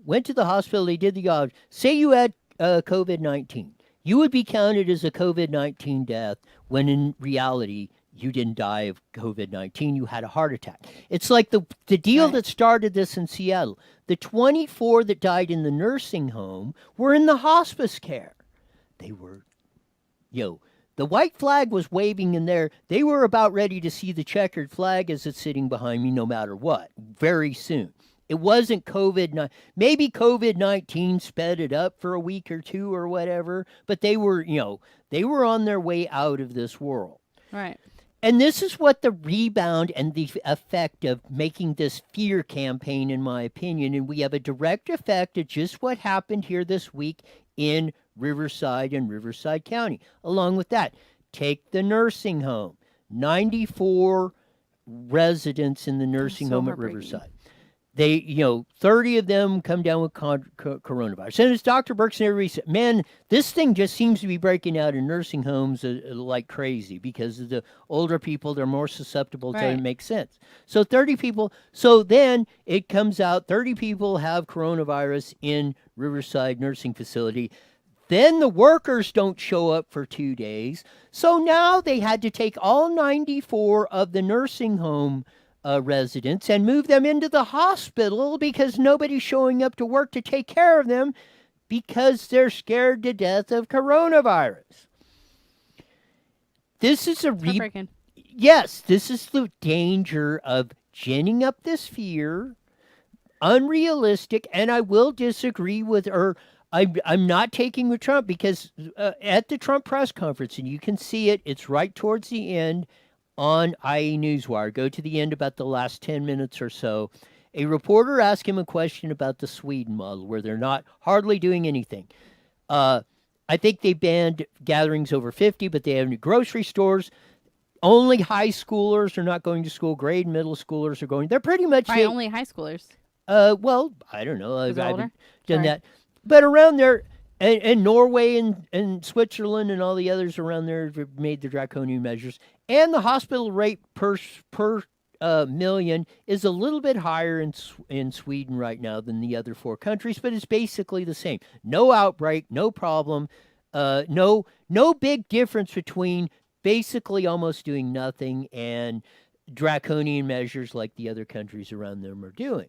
went to the hospital, they did the odds, say you had COVID-19, you would be counted as a COVID-19 death when in reality you didn't die of COVID-19, you had a heart attack. It's like the deal that started this in Seattle. The 24 that died in the nursing home were in the hospice care. They were, the white flag was waving in there. They were about ready to see the checkered flag as it's sitting behind me no matter what, very soon. It wasn't COVID-19. Maybe COVID-19 sped it up for a week or two or whatever, but they were on their way out of this world. Right. And this is what the rebound and the effect of making this fear campaign, in my opinion, and we have a direct effect of just what happened here this week in Riverside and Riverside County. Along with that, take the nursing home. 94 residents in the nursing home at heartbreaking. Riverside. They, 30 of them come down with coronavirus. And as Dr. Burks and everybody said, man, this thing just seems to be breaking out in nursing homes like crazy because of the older people, they're more susceptible to it. Makes sense. So 30 people. So then it comes out 30 people have coronavirus in Riverside Nursing Facility. Then the workers don't show up for 2 days. So now they had to take all 94 of the nursing home residents and move them into the hospital because nobody's showing up to work to take care of them because they're scared to death of coronavirus. This is yes, this is the danger of ginning up this fear, unrealistic, and I will disagree with her. I'm not taking with Trump because at the Trump press conference, and you can see it, it's right towards the end, on IE Newswire, go to the end about the last 10 minutes or so, a reporter asked him a question about the Sweden model, where they're not hardly doing anything. I think they banned gatherings over 50, but they have grocery stores. Only high schoolers are not going to school. Grade and middle schoolers are going. They're pretty much only high schoolers. Well, I don't know. I've done that. But around there, and Norway and Switzerland and all the others around there have made the draconian measures. And the hospital rate per million is a little bit higher in Sweden right now than the other 4 countries, but it's basically the same. No outbreak, no problem, no big difference between basically almost doing nothing and draconian measures like the other countries around them are doing.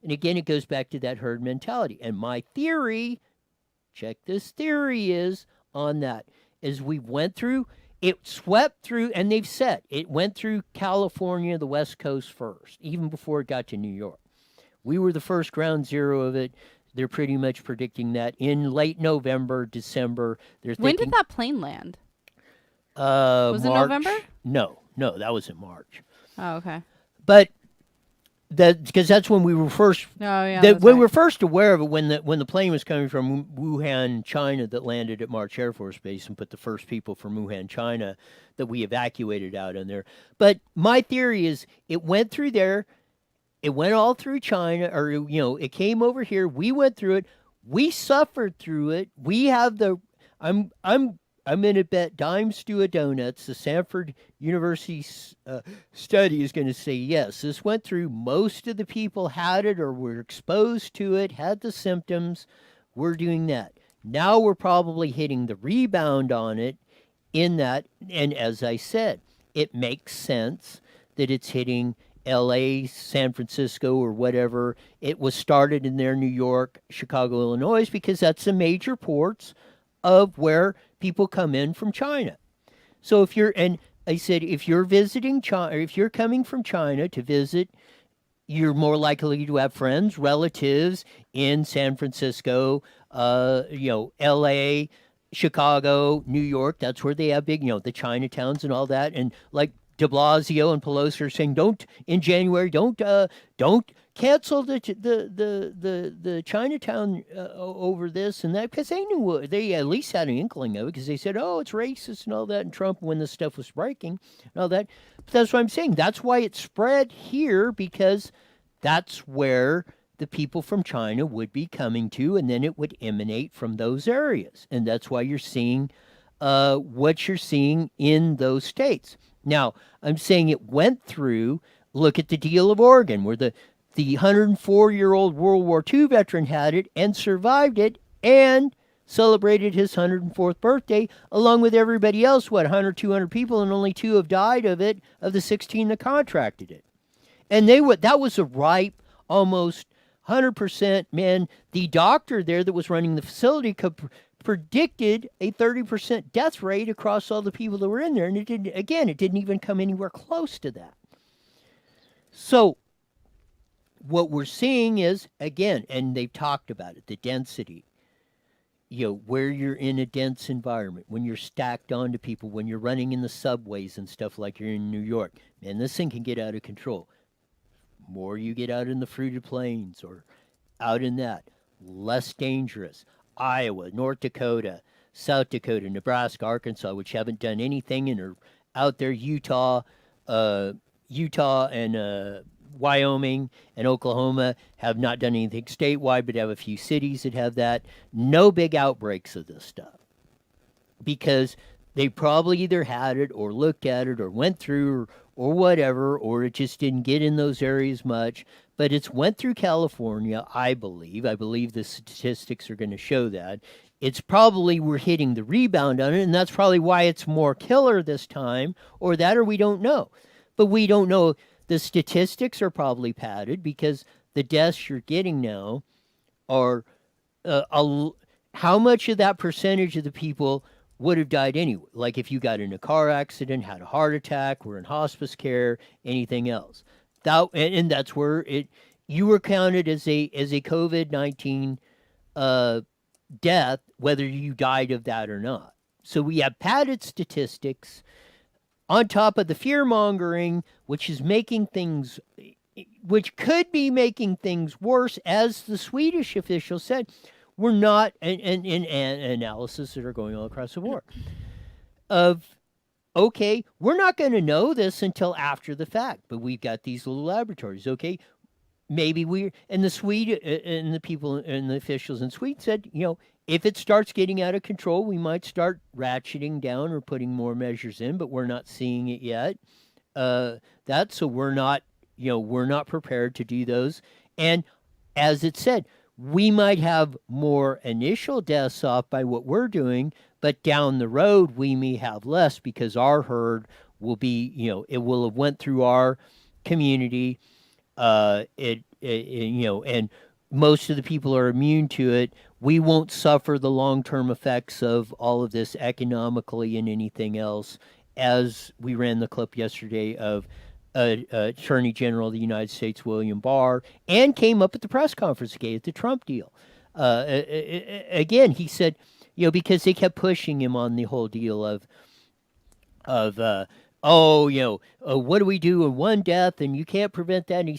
And again, it goes back to that herd mentality. And my theory, check this theory is on that, is we went through. It swept through, and they've said it went through California, the West Coast first, even before it got to New York. We were the first ground zero of it. They're pretty much predicting that in late November, December. When did that plane land? Was it November? No, that was in March. Oh, okay. But because that's when we were first. Oh yeah. We were first aware of it when the plane was coming from Wuhan, China, that landed at March Air Force Base and put the first people from Wuhan, China, that we evacuated out in there. But my theory is it went through there, it went all through China, or it came over here. We went through it. We suffered through it. We have the. I'm going to bet dimes to a donuts. The Stanford University study is going to say, yes, this went through. Most of the people had it or were exposed to it, had the symptoms. We're doing that. Now we're probably hitting the rebound on it in that. And as I said, it makes sense that it's hitting L.A., San Francisco, or whatever. It was started in there, New York, Chicago, Illinois, because that's the major ports of where people come in from China. So if you're visiting China, or if you're coming from China to visit, you're more likely to have friends, relatives in San Francisco, L.A., Chicago, New York. That's where they have big, the Chinatowns and all that. And like de Blasio and Pelosi are saying, don't cancel the Chinatown over this and that, because they knew, they at least had an inkling of it, because they said, oh, it's racist and all that, and Trump, when this stuff was breaking and all that. But that's what I'm saying. That's why it spread here, because that's where the people from China would be coming to, and then it would emanate from those areas. And that's why you're seeing what you're seeing in those states. Now, I'm saying it went through, look at the deal of Oregon, where the 104-year-old World War II veteran had it and survived it and celebrated his 104th birthday along with everybody else, 100, 200 people, and only 2 have died of it, of the 16 that contracted it. And that was a ripe, almost 100%, man. The doctor there that was running the facility predicted a 30% death rate across all the people that were in there. And it didn't even come anywhere close to that. So what we're seeing is, again, and they've talked about it, the density, where you're in a dense environment, when you're stacked onto people, when you're running in the subways and stuff like you're in New York, man, this thing can get out of control. More you get out in the fruited plains or out in that, less dangerous. Iowa, North Dakota, South Dakota, Nebraska, Arkansas, which haven't done anything and are out there, Utah and Wyoming and Oklahoma have not done anything statewide, but have a few cities that have that. No big outbreaks of this stuff because they probably either had it or looked at it or went through or whatever, or it just didn't get in those areas much. But it's went through California, I believe. I believe the statistics are going to show that. It's probably we're hitting the rebound on it, and that's probably why it's more killer this time, or we don't know. But we don't know. The statistics are probably padded because the deaths you're getting now are how much of that percentage of the people would have died anyway? Like if you got in a car accident, had a heart attack, were in hospice care, anything else. And that's where you were counted as a COVID-19 death, whether you died of that or not. So we have padded statistics on top of the fear mongering, which could be making things worse, as the Swedish official said. We're not, and analysis that are going all across the board of, okay, we're not going to know this until after the fact, but we've got these little laboratories. Okay, maybe and the people and the officials in Sweden said, if it starts getting out of control, we might start ratcheting down or putting more measures in, but we're not seeing it yet. So we're not prepared to do those. And as it said, we might have more initial deaths off by what we're doing, but down the road we may have less because our herd will be, it will have went through our community, and most of the people are immune to it. We won't suffer the long-term effects of all of this economically and anything else, as we ran the clip yesterday of Attorney General of the United States, William Barr, and came up at the press conference again at the Trump deal. Again, he said, because they kept pushing him on the whole deal of what do we do in one death and you can't prevent that? And he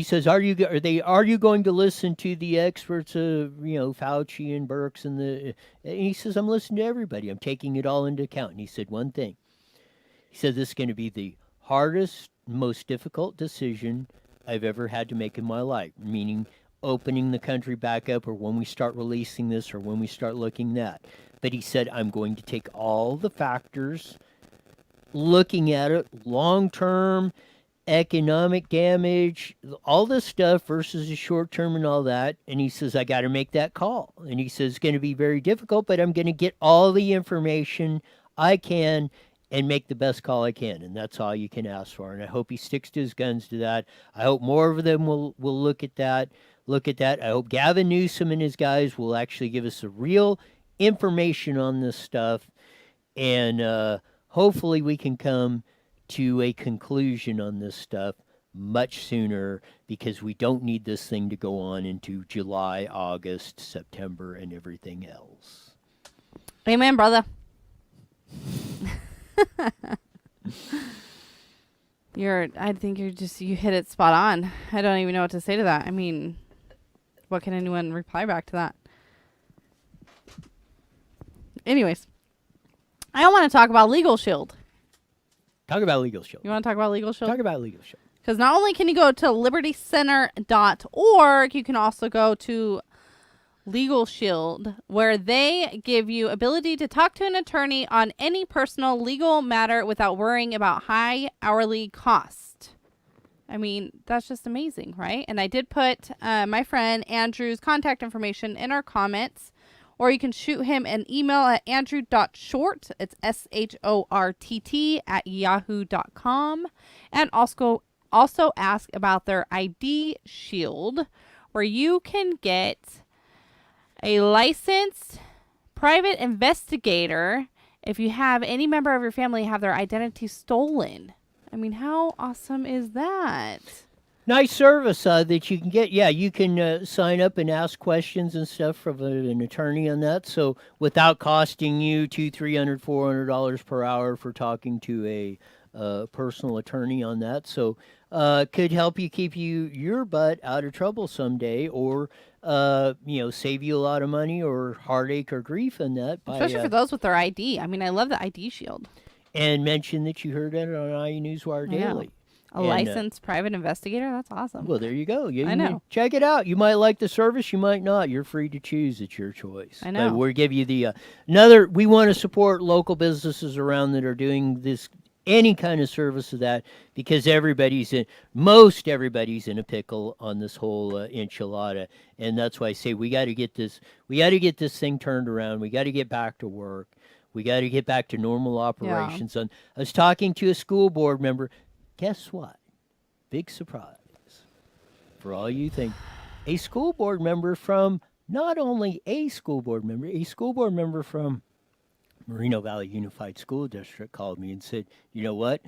says, are you going to listen to the experts of Fauci and Birx and he says, I'm listening to everybody. I'm taking it all into account. And he said one thing. He said, this is going to be the hardest, most difficult decision I've ever had to make in my life, meaning opening the country back up, or when we start releasing this, or when we start looking at that. But he said, I'm going to take all the factors, looking at it, long-term, economic damage, all this stuff versus the short-term and all that. And he says, I got to make that call. And he says, it's going to be very difficult, but I'm going to get all the information I can and make the best call I can. And that's all you can ask for. And I hope he sticks to his guns to that. I hope more of them will look at that. I hope Gavin Newsom and his guys will actually give us the real information on this stuff. And hopefully we can come to a conclusion on this stuff much sooner, because we don't need this thing to go on into July, August, September, and everything else. Amen, brother. I think you hit it spot on. I don't even know what to say to that. I mean, what can anyone reply back to that? Anyways, I want to talk about Legal Shield. Talk about Legal Shield. You want to talk about Legal Shield? Talk about Legal Shield. Because not only can you go to libertycenter.org, you can also go to Legal Shield, where they give you ability to talk to an attorney on any personal legal matter without worrying about high hourly cost. I mean, that's just amazing, right? And I did put my friend Andrew's contact information in our comments, or you can shoot him an email at andrew.short, it's SHORTT @yahoo.com, and also ask about their ID Shield, where you can get a licensed private investigator if you have any member of your family have their identity stolen. I mean, how awesome is that? Nice service that you can get. Yeah, you can sign up and ask questions and stuff from an attorney on that. So without costing you $200, $300, $400 per hour for talking to a personal attorney on that. So could help you keep your butt out of trouble someday, or save you a lot of money or heartache or grief in that. Especially for those with their ID. I mean, I love the ID Shield. And mention that you heard it on IE Newswire Daily. A licensed private investigator? That's awesome. Well, there you go. I know. Check it out. You might like the service. You might not. You're free to choose. It's your choice. I know. But we'll give you the we want to support local businesses around that are doing this, any kind of service of that, because most everybody's in a pickle on this whole enchilada. And that's why I say we got to get this thing turned around. We got to get back to work. We got to get back to normal operations. And I was talking to a school board member. Guess what? Big surprise for all you think. A school board member from, not only a school board member from Moreno Valley Unified School District called me and said, you know what?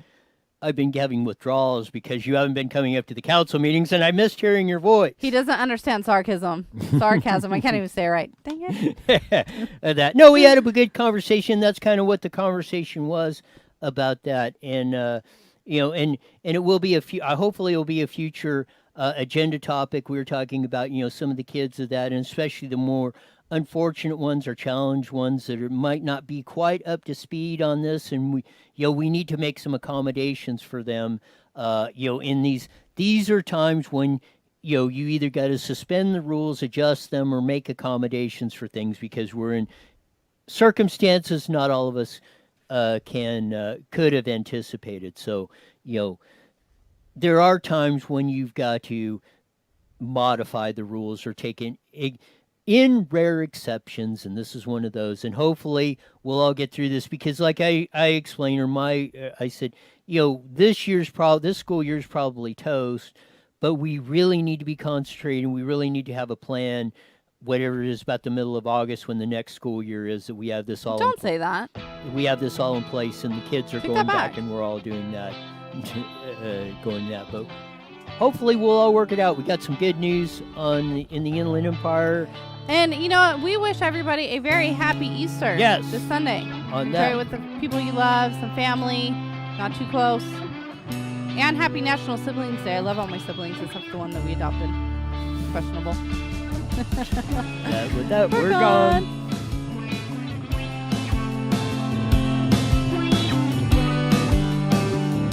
I've been having withdrawals because you haven't been coming up to the council meetings, and I missed hearing your voice. He doesn't understand sarcasm. I can't even say it right. Dang it. No, we had a good conversation. That's kind of what the conversation was about that. And, and it will be hopefully it will be a future agenda topic. We were talking about, some of the kids of that, and especially the more unfortunate ones or challenged ones that might not be quite up to speed on this, and we need to make some accommodations for them. In these are times when you either got to suspend the rules, adjust them, or make accommodations for things, because we're in circumstances not all of us could have anticipated. So there are times when you've got to modify the rules or take in rare exceptions, and this is one of those. And hopefully we'll all get through this, because like I explained, or I said, this school year's probably toast, but we really need to be concentrating. We really need to have a plan, whatever it is, about the middle of August when the next school year is, that we have this all. Don't say that. We have this all in place, and the kids are Take going that back, back, and we're all doing that, But hopefully we'll all work it out. We got some good news in the Inland Empire. And you know what? We wish everybody a very happy Easter. Yes. This Sunday. On Enjoy that. it with the people you love, some family, not too close. And happy National Siblings Day. I love all my siblings except the one that we adopted. Questionable. With that, we're gone.